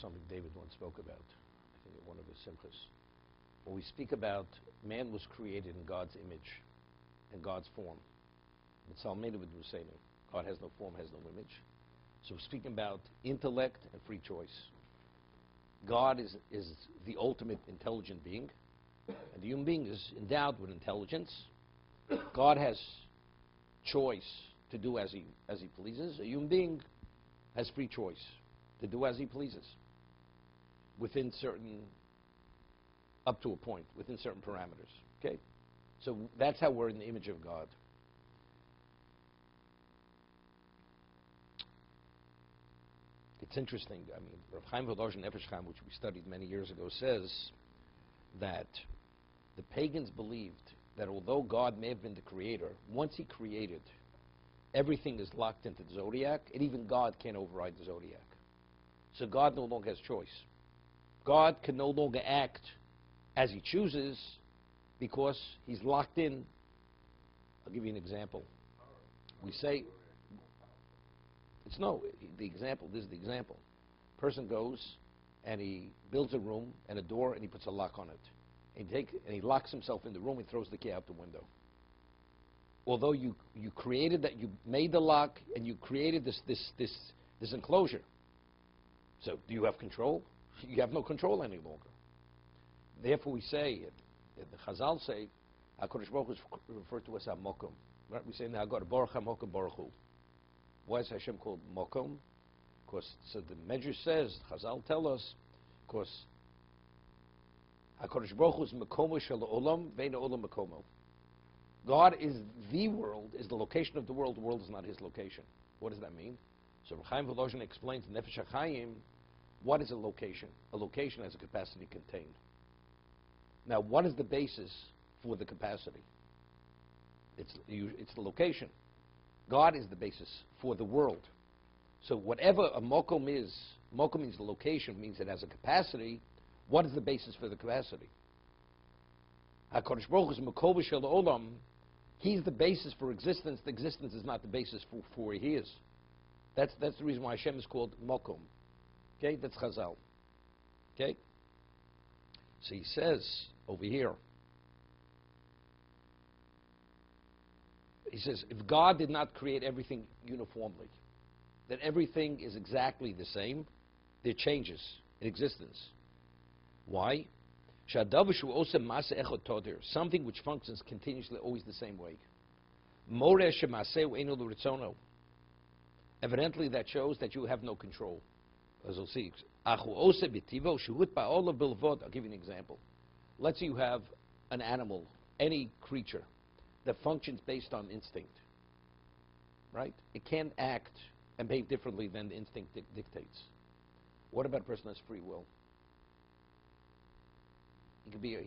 something David once spoke about, I think in one of his simchas. When we speak about man was created in God's image, in God's form. God has no form, has no image. So we're speaking about intellect and free choice. God is the ultimate intelligent being, and the human being is endowed with intelligence. God has choice to do as he pleases. A human being has free choice to do as he pleases, within certain, up to a point, within certain parameters. Okay, so that's how we're in the image of God. It's interesting. I mean, Rav Chaim Volozhin Nefesh Chaim, which we studied many years ago, says that the pagans believed that although God may have been the creator, once he created, everything is locked into the zodiac, and even God can't override the zodiac. So God no longer has choice. God can no longer act as he chooses because he's locked in. I'll give you an example. We say, this is the example. Person goes and he builds a room and a door and he puts a lock on it. And he locks himself in the room and throws the key out the window. Although you created that, you made the lock and you created this enclosure. So do you have control? You have no control any longer. Therefore we say, the Chazal say, HaKadosh Baruch Hu is referred to as HaMokom. Right? We say now, God, Baruch HaMokom Baruch Hu. Why is Hashem called Mokom? Because, so the Medrash says, Chazal tell us, because HaKadosh Baruch Hu is Mekomo Shel Olam, Ve'ein Olam Mekomo. God is the world, is the location of the world is not his location. What does that mean? So Rav Chaim Volozhin explains in Nefesh HaChaim, what is a location? A location has a capacity contained. Now, what is the basis for the capacity? It's the location. God is the basis for the world. So whatever a mokom is, mokom means the location, means it has a capacity. What is the basis for the capacity? HaKadosh Baruch Hu is Mekovo Shel Olam. He's the basis for existence. The existence is not the basis for where he is. That's the reason why Hashem is called mokom. Okay, that's Chazal. Okay? So he says over here, he says, if God did not create everything uniformly, that everything is exactly the same, there are changes in existence. Why? Something which functions continuously, always the same way. Evidently that shows that you have no control. As we'll see. I'll give you an example. Let's say you have an animal, any creature, that functions based on instinct, right? It can't act and behave differently than the instinct dictates. What about a person who has free will?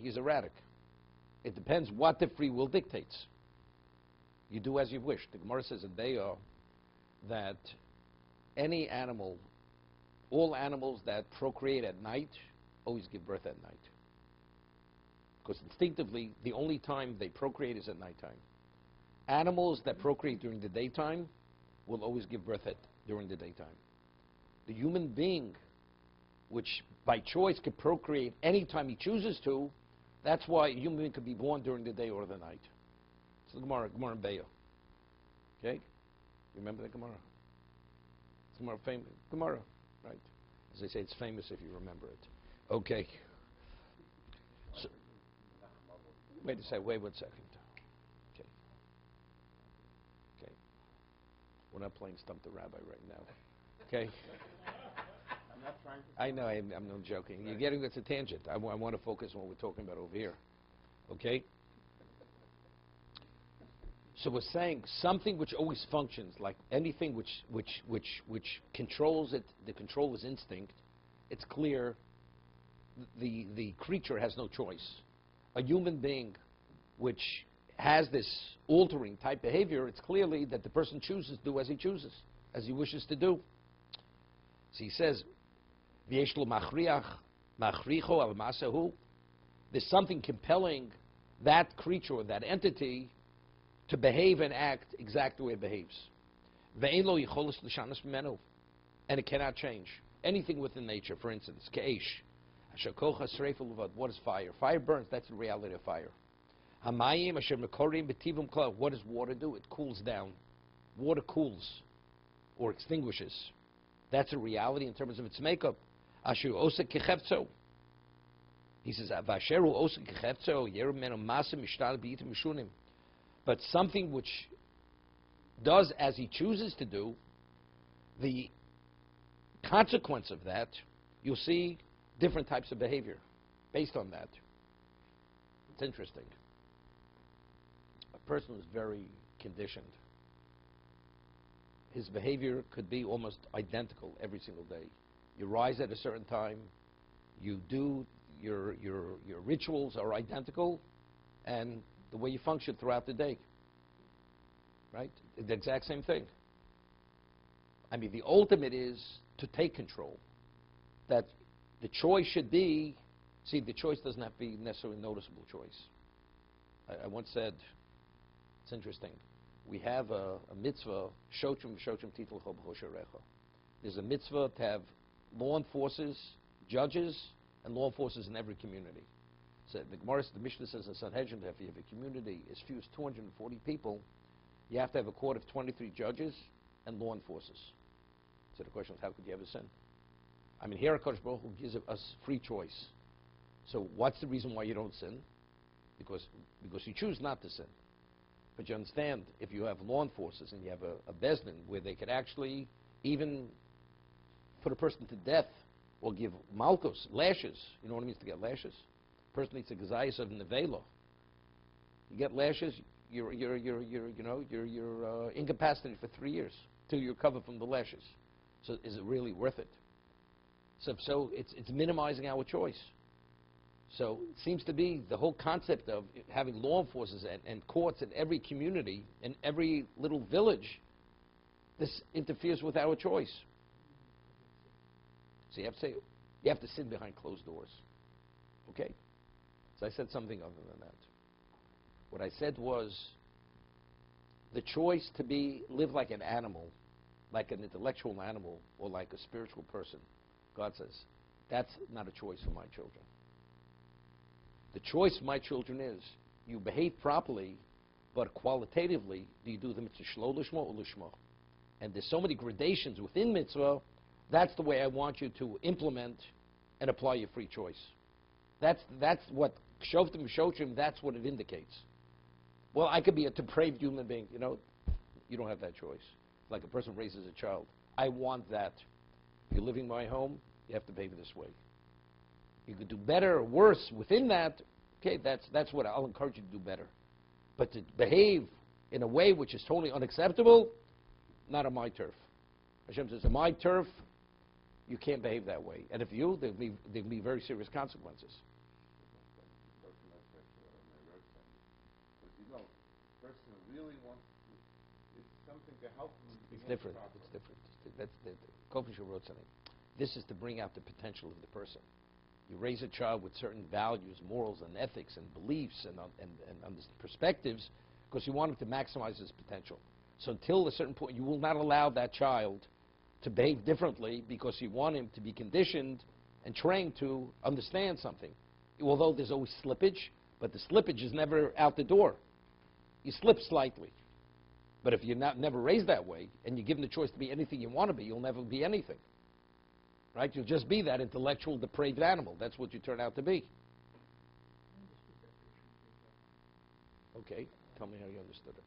He's erratic. It depends what the free will dictates. You do as you wish. The Gemara says in Bahya that any animal, all animals that procreate at night always give birth at night. Because instinctively, the only time they procreate is at nighttime. Animals that procreate during the daytime will always give birth during the daytime. The human being, which by choice could procreate any time he chooses to, that's why a human being could be born during the day or the night. It's the Gemara in Bahya. Okay? You remember the Gemara? It's Gemara famous. Gemara, right? As they say, it's famous if you remember it. Okay. So, wait one second. Okay. Okay. We're not playing Stump the Rabbi right now. Okay? I'm not trying to... I know, I'm not joking. You're getting it's a tangent. I want to focus on what we're talking about over here. Okay? So we're saying something which always functions, like anything which controls it, the control is instinct, it's clear the creature has no choice. A human being which has this altering type behavior, it's clearly that the person chooses to do as he chooses, as he wishes to do. So he says, there's something compelling that creature, that entity, to behave and act exactly the way it behaves. And it cannot change. anything within nature, for instance, ke'esh. What is fire? Fire burns. That's the reality of fire. What does water do? It cools down. Water cools or extinguishes. That's a reality in terms of its makeup. He says, but something which does as he chooses to do, the consequence of that, you'll see different types of behavior based on that. It's interesting. A person is very conditioned. His behavior could be almost identical every single day. You rise at a certain time, you do, your rituals are identical, and the way you function throughout the day, right? The exact same thing. I mean, the ultimate is to take control. That the choice should be, see, the choice doesn't have to be necessarily a noticeable choice. I once said, it's interesting, we have a mitzvah, shochim titel cho b'chosherecha. There's a mitzvah to have law enforcers, judges, and law enforcers in every community. So the Gemara, the Mishnah says in Sanhedrin, if you have a community as few as 240 people, you have to have a court of 23 judges and law enforcers. So the question is, how could you ever sin? I mean, here HaKadosh Baruch Hu gives us free choice. So what's the reason why you don't sin? Because you choose not to sin. But you understand, if you have law enforcers and you have a bezdin where they could actually even put a person to death or give malchus, lashes. You know what it means to get lashes? A person needs a gazayas of nevela. You get lashes, you're incapacitated for 3 years till you're covered from the lashes. So is it really worth it? So it's minimizing our choice. So it seems to be the whole concept of having law enforcers and courts in every community, in every little village, this interferes with our choice. So you have to sit behind closed doors. Okay? So I said something other than that. What I said was the choice to live like an animal, like an intellectual animal, or like a spiritual person. God says, that's not a choice for my children. The choice for my children is, you behave properly, but qualitatively, do you do the mitzvah shlo lishma or lishma? And there's so many gradations within mitzvah, that's the way I want you to implement and apply your free choice. That's what Shoftim Shochim, that's what it indicates. Well, I could be a depraved human being. You know, you don't have that choice. Like a person raises a child. I want that. If you're living in my home, you have to behave this way. You could do better or worse within that. Okay, that's what I'll encourage you to do better. But to behave in a way which is totally unacceptable, not on my turf. Hashem says, on my turf, you can't behave that way. And if you, there'll be very serious consequences. It's different. It's different. That's the Kofisha wrote something. This is to bring out the potential of the person. You raise a child with certain values, morals, and ethics, and beliefs, and perspectives, because you want him to maximize his potential. So until a certain point, you will not allow that child to behave differently because you want him to be conditioned and trained to understand something. Although there's always slippage, but the slippage is never out the door. You slip slightly. But if you're never raised that way, and you give him the choice to be anything you want to be, you'll never be anything. Right? You'll just be that intellectual, depraved animal. That's what you turn out to be. Okay. Tell me how you understood it.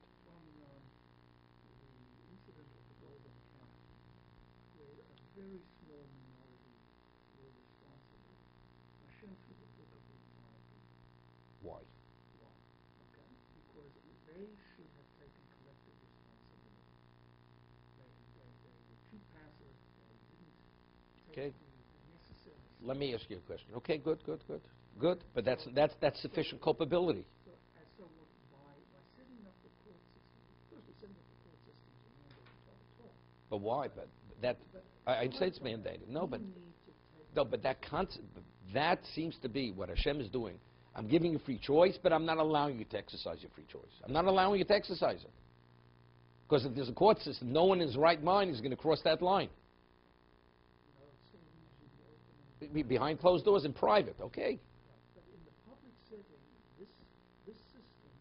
Very small minority were responsible. Hashem threw the book of the entire people. Why? Why? Okay? Because they should have taken collective responsibility. They were too passive. They didn't take the necessary steps. Let me ask you a question. Okay, good. But that's sufficient culpability. So by setting up the court system, first we're setting up the court system to handle the Torah. But why? But that... I'd say it's mandated. No, but that concept, that seems to be what Hashem is doing. I'm giving you free choice, but I'm not allowing you to exercise your free choice. I'm not allowing you to exercise it. Because if there's a court system, no one in his right mind is going to cross that line. So behind closed doors in private, okay? But in the public setting, this system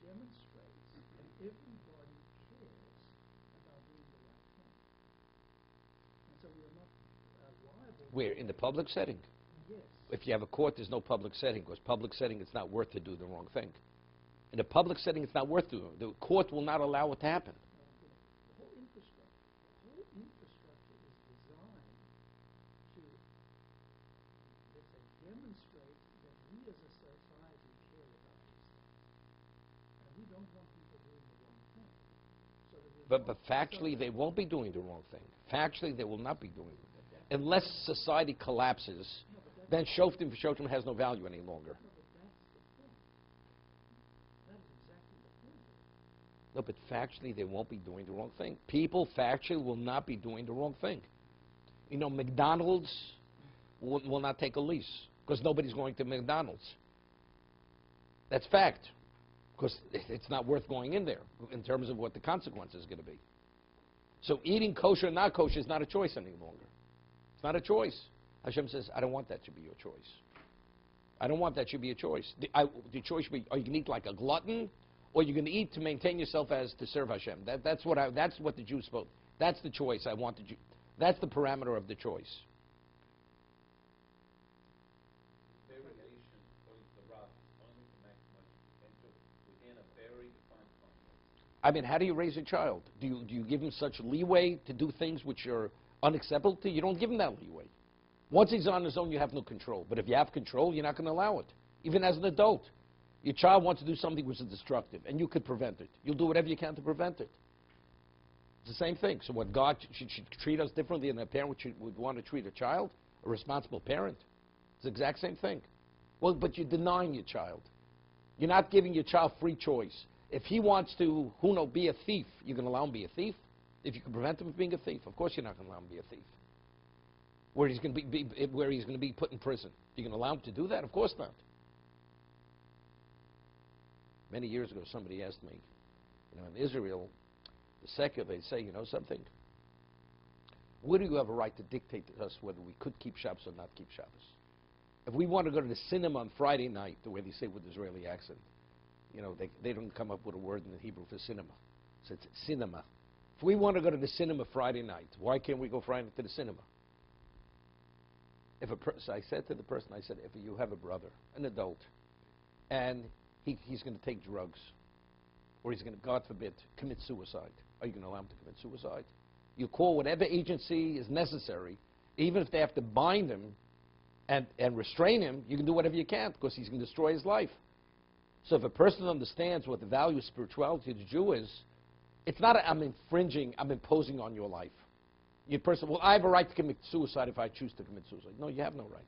demonstrates that everybody cares about doing the right thing. And so we are not liable. Where? In the public setting? Yes. If you have a court, there's no public setting, because public setting, it's not worth to do the wrong thing. In a public setting, it's not worth doing. The court will not allow it to happen. The whole infrastructure is designed to, let's say, demonstrate that we as a society care about these things. And we don't want people doing the wrong thing. So that But factually, they won't be doing the wrong thing. Factually, they will not be doing it. Unless society collapses, then Shoftim has no value any longer. No, but factually, they won't be doing the wrong thing. People factually will not be doing the wrong thing. You know, McDonald's will not take a lease because nobody's going to McDonald's. That's fact, because it's not worth going in there in terms of what the consequence is going to be. So eating kosher or not kosher is not a choice any longer. It's not a choice. Hashem says, I don't want that to be your choice. I don't want that to be a choice. The choice should be, are you going to eat like a glutton, or you're going to eat to maintain yourself as to serve Hashem? That's what the Jews spoke. That's the choice I want. That's the parameter of the choice. Variation, according to the Rav, only to maximize within a very defined context. I mean, how do you raise a child? Do you give him such leeway to do things which are unacceptable to you? You don't give him that leeway. Once he's on his own, you have no control. But if you have control, you're not going to allow it. Even as an adult. Your child wants to do something which is destructive, and you could prevent it. You'll do whatever you can to prevent it. It's the same thing. So what God should treat us differently than a parent would want to treat a child, a responsible parent. It's the exact same thing. Well, but you're denying your child. You're not giving your child free choice. If he wants to, be a thief, you're going to allow him to be a thief? If you can prevent him from being a thief, of course you're not going to allow him to be a thief. Where he's going to be put in prison. You're going to allow him to do that? Of course not. Many years ago, somebody asked me, in Israel, the secular, they say, something? Where do you have a right to dictate to us whether we could keep Shabbos or not keep Shabbos? If we want to go to the cinema on Friday night, the way they say with Israeli accent, they don't come up with a word in the Hebrew for cinema. So it's cinema. If we want to go to the cinema Friday night, why can't we go Friday night to the cinema? So I said to the person, if you have a brother, an adult, and he's going to take drugs, or he's going to, God forbid, commit suicide, are you going to allow him to commit suicide? You call whatever agency is necessary, even if they have to bind him and restrain him, you can do whatever you can, because he's going to destroy his life. So if a person understands what the value of spirituality to the Jew is, it's not I'm imposing on your life. Your person, I have a right to commit suicide if I choose to commit suicide. No, you have no right.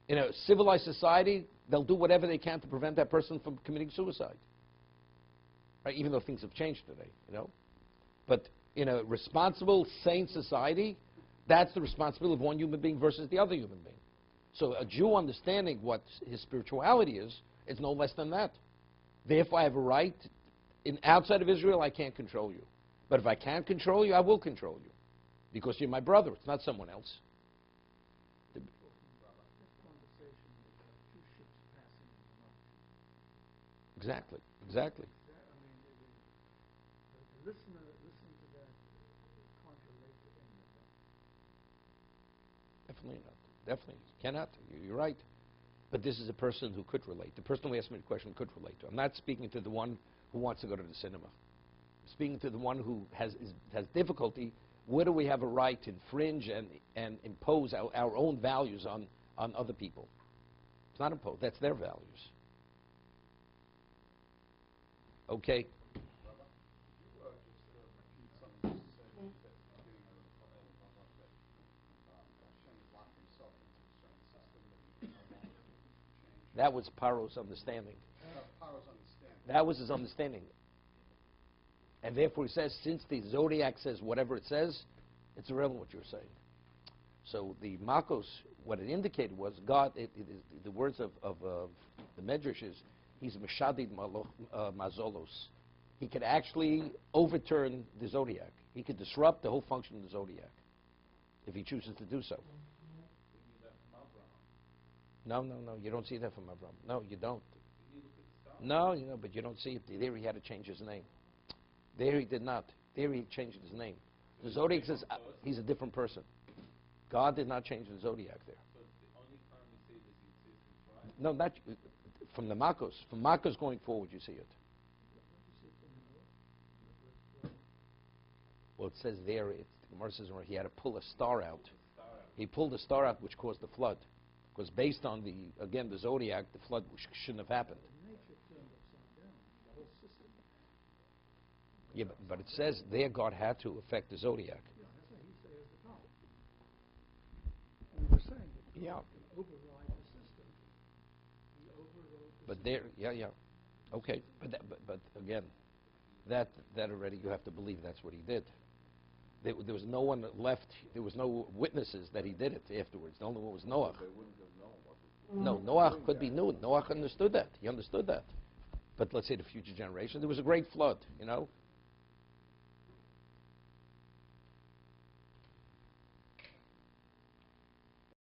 In a civilized society, they'll do whatever they can to prevent that person from committing suicide. Right? Even though things have changed today, But in a responsible, sane society, that's the responsibility of one human being versus the other human being. So a Jew understanding what his spirituality is no less than that. Therefore, I have a right. Outside of Israel, I can't control you. But if I can't control you, I will control you. Because you're my brother. It's not someone else. Exactly. Exactly. The listener listening to that can't relate to any of that. Definitely not. Definitely. Cannot. You're right. But this is a person who could relate. The person who asked me the question could relate to. I'm not speaking to the one who wants to go to the cinema. I'm speaking to the one who has difficulty. Where do we have a right to infringe and impose our own values on other people? It's not imposed. That's their values. Okay. That was Paro's understanding. That was his understanding. And therefore he says, since the Zodiac says whatever it says, it's irrelevant what you're saying. So the Makos, what it indicated was God, the words of the Medrash is, he's Meshadid Mazolos. He could actually overturn the Zodiac. He could disrupt the whole function of the Zodiac if he chooses to do so. We need a No, no, no. You don't see that from Abraham. No, you don't. You look at the stars. No, but you don't see it. There he had to change his name. There he did not. There he changed his name. The Zodiac says he's a different person. God did not change the Zodiac there. So it's the only time we see this existence, right? No, not from the Makos. From Makos going forward, you see it. Well, it says there, the Gemara says where he had to pull a star out. He pulled a star out, which caused the flood. Because based on the Zodiac, the flood shouldn't have happened. Nature turned upside down, the whole system. Yeah, but it says there God had to affect the Zodiac. Yeah, that's what he says is the problem. We were saying that Yeah. God can override the system. He overrode the But system. there, yeah. Okay, but again, that already you have to believe that's what he did. There was no one left. There was no witnesses that he did it afterwards. The only one was Noah. They wouldn't have known what was No, Noah could be new. Noah understood that. He understood that. But let's say the future generation, there was a great flood.